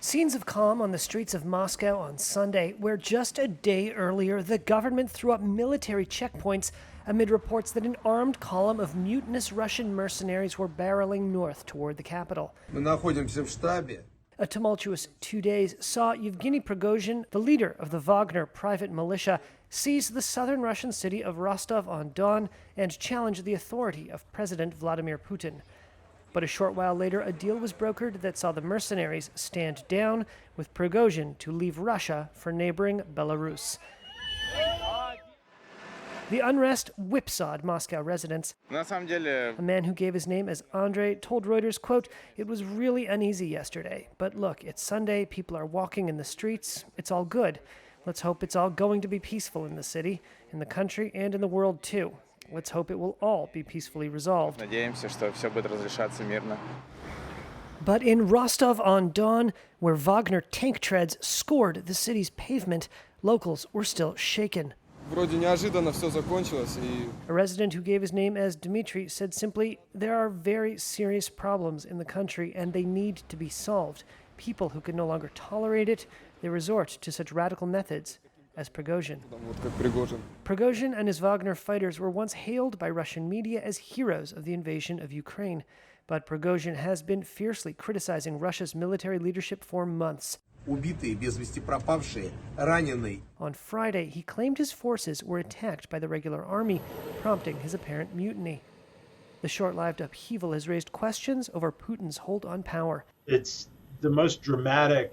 Scenes of calm on the streets of Moscow on Sunday, where just a day earlier the government threw up military checkpoints amid reports that an armed column of mutinous Russian mercenaries were barreling north toward the capital. A tumultuous 2 days saw Yevgeny Prigozhin, the leader of the Wagner private militia, seize the southern Russian city of Rostov-on-Don and challenge the authority of President Vladimir Putin. But a short while later, a deal was brokered that saw the mercenaries stand down, with Prigozhin to leave Russia for neighboring Belarus. The unrest whipsawed Moscow residents. A man who gave his name as Andrei told Reuters, quote, "It was really uneasy yesterday. But look, it's Sunday, people are walking in the streets. It's all good. Let's hope it's all going to be peaceful in the city, in the country, and in the world too. Let's hope it will all be peacefully resolved." But in Rostov-on-Don, where Wagner tank treads scored the city's pavement, locals were still shaken. A resident who gave his name as Dmitry said simply, "There are very serious problems in the country and they need to be solved. People who can no longer tolerate it, they resort to such radical methods as Prigozhin." Prigozhin and his Wagner fighters were once hailed by Russian media as heroes of the invasion of Ukraine. But Prigozhin has been fiercely criticizing Russia's military leadership for months. On Friday, he claimed his forces were attacked by the regular army, prompting his apparent mutiny. The short-lived upheaval has raised questions over Putin's hold on power. It's the most dramatic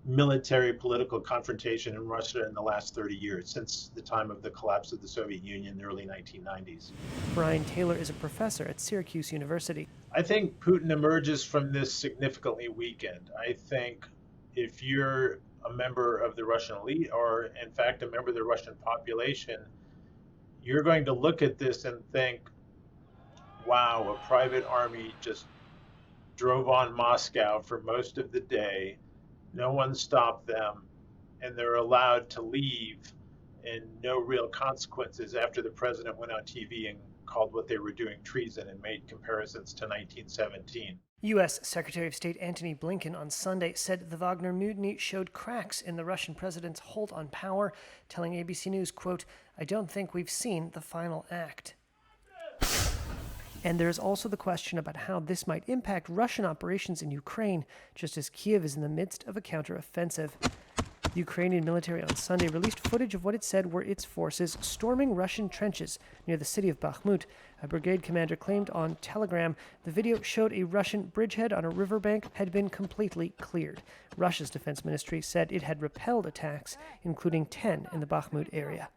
military political confrontation in Russia in the last 30 years, since the time of the collapse of the Soviet Union in the early 1990s. Brian Taylor is a professor at Syracuse University. I think Putin emerges from this significantly weakened. I think if you're a member of the Russian elite, or in fact a member of the Russian population, you're going to look at this and think, wow, a private army just drove on Moscow for most of the day. No one stopped them, and they're allowed to leave, and no real consequences after the president went on TV and called what they were doing treason and made comparisons to 1917. U.S. Secretary of State Antony Blinken on Sunday said the Wagner mutiny showed cracks in the Russian president's hold on power, telling ABC News, quote, "I don't think we've seen the final act." And there's also the question about how this might impact Russian operations in Ukraine, just as Kiev is in the midst of a counteroffensive. The Ukrainian military on Sunday released footage of what it said were its forces storming Russian trenches near the city of Bakhmut. A brigade commander claimed on Telegram the video showed a Russian bridgehead on a riverbank had been completely cleared. Russia's defense ministry said it had repelled attacks, including 10 in the Bakhmut area.